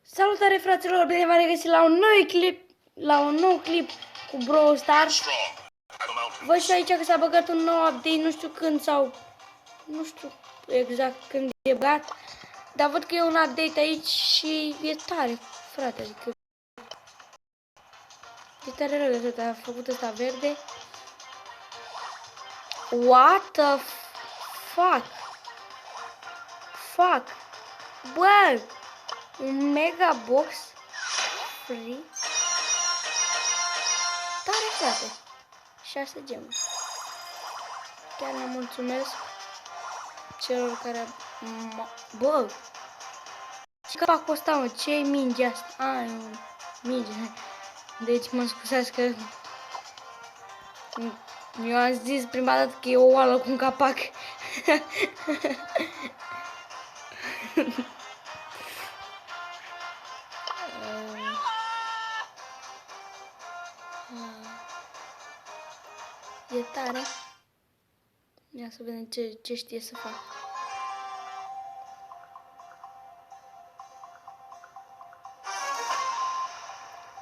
Salutare fraților, bine v-am regăsit la un nou clip cu Brawl Stars. Văd și aici că s-a băgat un nou update, nu știu când sau nu știu exact când e băgat, dar văd că e un update aici și e tare, frate, adică e tare rău de tot, a făcut ăsta verde. What the fuck? Bă, un mega box free. Tare, frate. 6 gemuri. Chiar le mulțumesc celor care... Bă! Ce capac costa, mă? Ce-i mingea asta? A, e o minge. Deci mă scuzați că... Eu am zis prima dată că e o oală cu un capac. E tare. Ia să vedem ce știe să fac.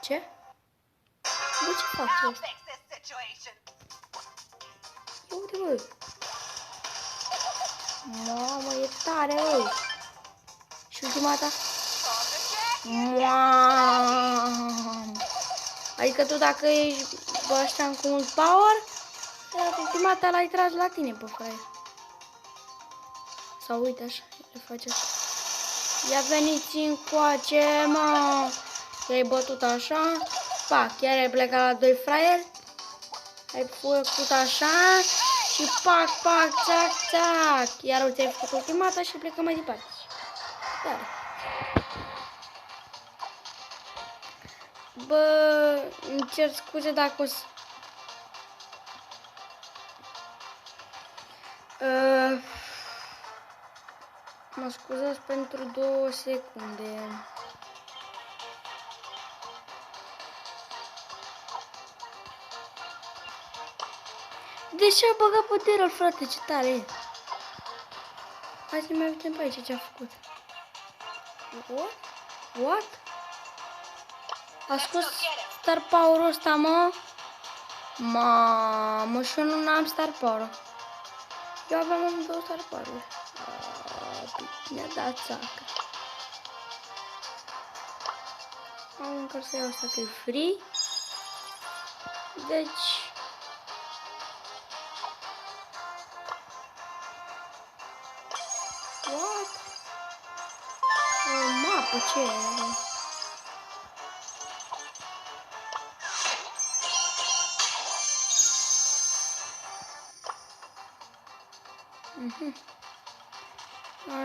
Ce? Bă, ce fac ce asta? Ia uite, bă. Mamă, e tare, bă. Și ultima dată? Mamă. Adică tu dacă ești ăștia cu mult power, ultima ta l-ai tras la tine, pe fraier. Sau uite așa, le face așa. Ia veniți încoace, mă. I-ai bătut așa. Pac, chiar ai plecat la 2 fraieri. Ai făcut așa. Și pac, țac, țac. Iar uite, ai făcut ultima dată și plecăm mai departe. Tare. Bă, îmi cer scuze dacă o să... Mă scuzați pentru 2 secunde. De ce a băgat pe Daryl, frate, ce tare e. Hai să mai vedem pe aici ce a făcut. What? A scos Star Power-ul ăsta, mă. Mamă, și eu nu am Star Power. Eu aveam 2 Star Power-uri. Mi-a dat țacă. Am încă să iau asta că e free. Deci... What? O mapă, ce e?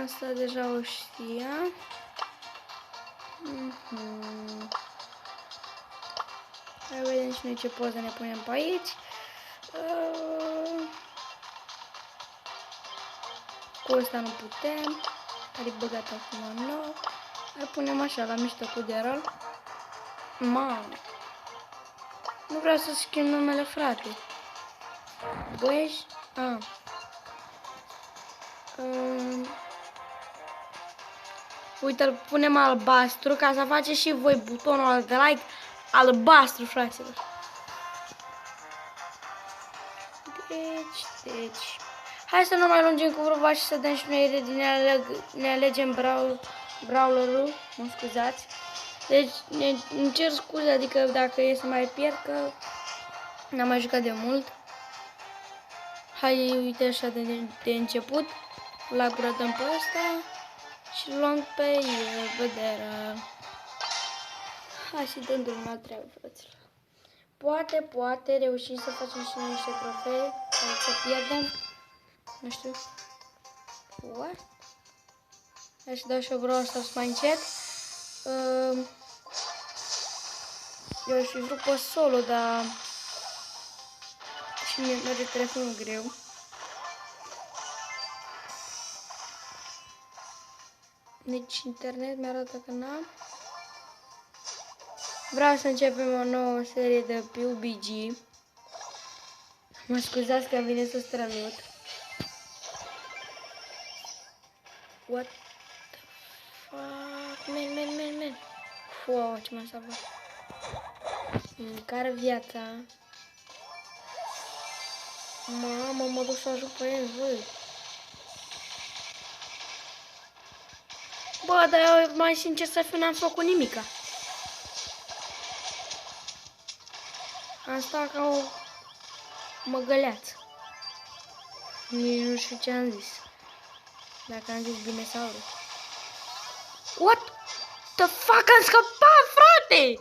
Asta deja o știam. Hai vedem și noi ce poză ne punem pe aici. Cu ăsta nu putem. Care-i băgat acum nou. Hai punem așa la mișto cu Daryl. Mamă. Nu vreau să schimb numele, frate. Băieși. Uite, îl punem albastru ca să faceți și voi butonul ăla de like albastru, fraților. Deci. Hai să nu mai lungim cu vorba și să dăm și noi ne alegem brawlerul, mă scuzați. Deci îmi cer scuze, adică dacă e să mai pierd, că n-am mai jucat de mult. Hai, uite așa de început, la curătăm pe ăsta și luăm pe vederea. Hai și dăm drumul la treabă, fraților. Poate reușim să facem și noi niște trofee, să pierdem. Nu știu. What? Hai să dau și o Brawl Stars mai încet. Eu aș fi vrut pe solo, dar și mie merge telefonul greu. Deci internet mi-arată că n-am. Vreau să începem o nouă serie de PUBG. Mă scuzați că vine să strănut. What the fuck? Man. Wow, ce m-a salvat. Care viața? Mamă, mă duc să ajut pe el, băi. Bă, dar eu, mai sincer să fiu, n-am făcut nimica. Am stat ca o măgăleață. Nici nu știu ce am zis. Dacă am zis bine sau rău. What the fuck, am scăpat, frate!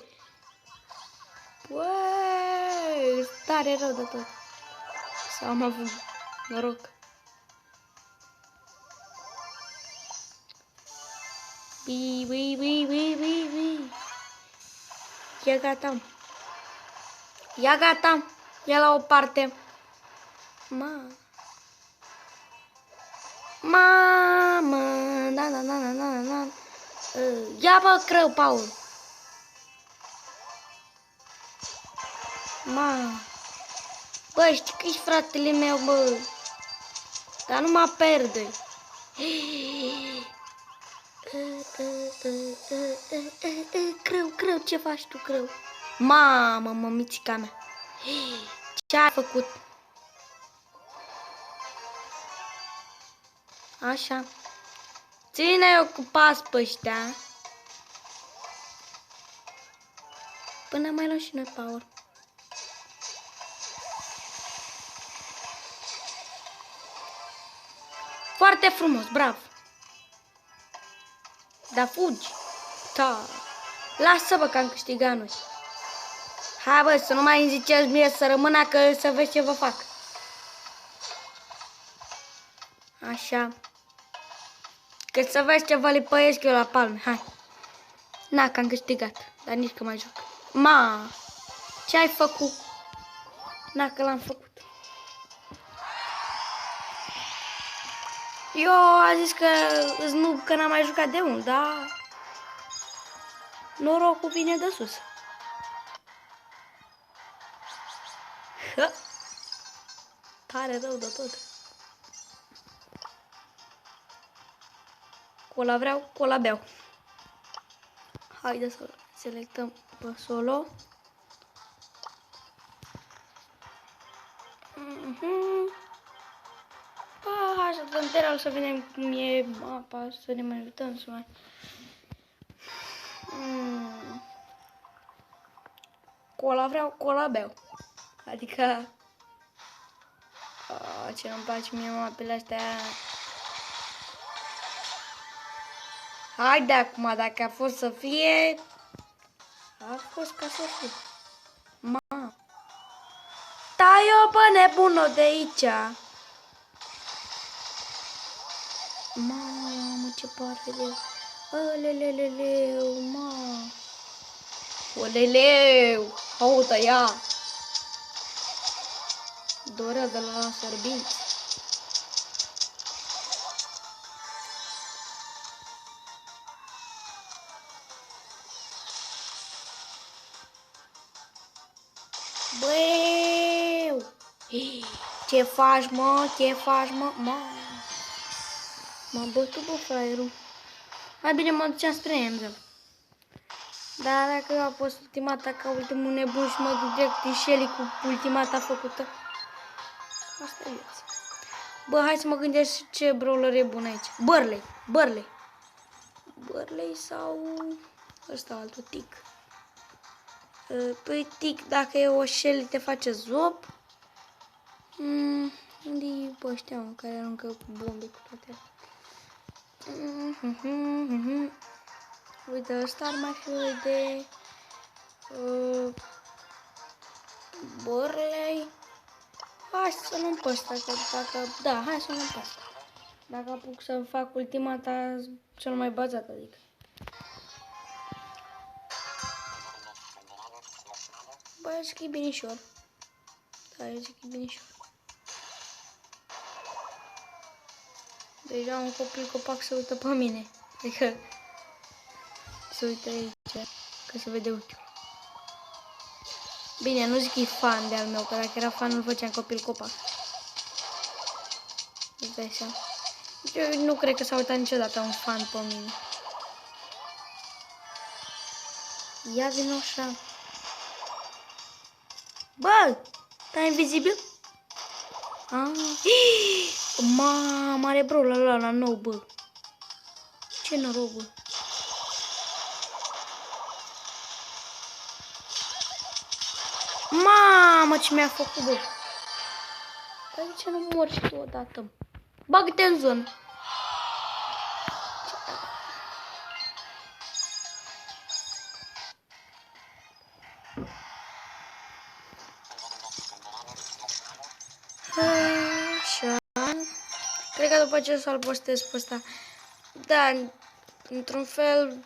Băi, tare rău de tot. Sau am avut noroc. Bii. E gata. Ia gata. Ia la o parte. Mamă, da. Ia bă, crău, Paul. Bă, știi că ești fratele meu, bă. Dar nu mă pierde. Crău, ce faci tu, crău? Mamă, mămițica mea. Ce ai făcut? Așa. Ține-o cu pas pe ăștia. Până mai luăm și noi power. Foarte frumos, bravo. Dar fugi. Da. Lasă, bă, că am câștigat noi. Hai, bă, să nu mai îmi ziceți mie să rămână, că să vezi ce vă fac. Așa. Că să vezi ce vă lipăiesc eu la palme. Hai. Na, că am câștigat. Dar nici că mai joc. Ce ai făcut? Na, că l-am făcut. Eu am zis că n-am mai jucat de mult, dar norocul vine de sus. Tare rău de tot. Cola vreau, cola beau. Haide să selectăm pe solo. Hai să dăm teral să vedem cum e mapa, să ne mai uităm, să mai... Cola vreau, cola beau. Adică... ce nu-mi place mie mapele astea... Haide acum, dacă a fost să fie... A fost ca să fie. Tai-o, bă, nebună, de aici. Mamă, ce pare de... Oleleleleu, mamă. Oleleu, aută, ia. Dorea de la sărbiți. Băi! Ce faci, mă? Ce faci, mă? M-a bătut, bă, fraierul. Mai bine mă duceam spre Emzel. Dar dacă a fost ultimata ca ultimul nebun și mă duc direct în Shelly cu ultimata făcută. Asta e viața. Bă, hai să mă gândesc ce brawler e bun aici. Burley. Burley sau ăsta altul, Tic. Păi Tic, dacă e o Shelly te face zop. Unde-i pe ăștia, mă, care aruncă cu bombe cu toate. Uite, ăsta ar mai fi o idee. Burley. Hai să luăm pe ăsta, că dacă... Da, hai să luăm pe ăsta. Dacă apuc să fac ultimata cel mai bazat, adică. Bă, zic că e binișor. Da, eu zic că e binișor. Deja un copil copac se uită pe mine. Adică se uită aici, că se vede ochiul. Bine, nu zic că e fan de al meu, că dacă era fan nu-l făceam copil copac. Îți dai seama. Eu nu cred că s-a uitat niciodată un fan pe mine. Ia vino așa. Bă, stai invizibil? Mamă, are bro la nou, bă. Ce noroc, bă. Mamă, ce mi-a făcut, bă. Dar de ce nu mor și tu odată? Bagă-te în zonă. Așa. Cred că după ce să-l postez pe ăsta. Da, într-un fel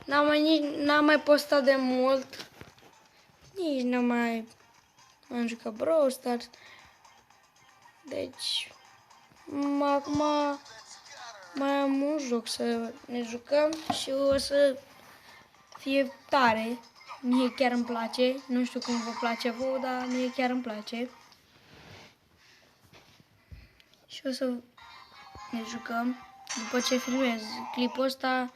n-am mai postat de mult. Nici n-am mai jucat Brawl Stars. Deci, acum mai am un joc să ne jucăm și o să fie tare. Mie chiar îmi place. Nu știu cum vă place vouă, dar mie chiar îmi place. Și o să ne jucăm. După ce filmez clipul ăsta,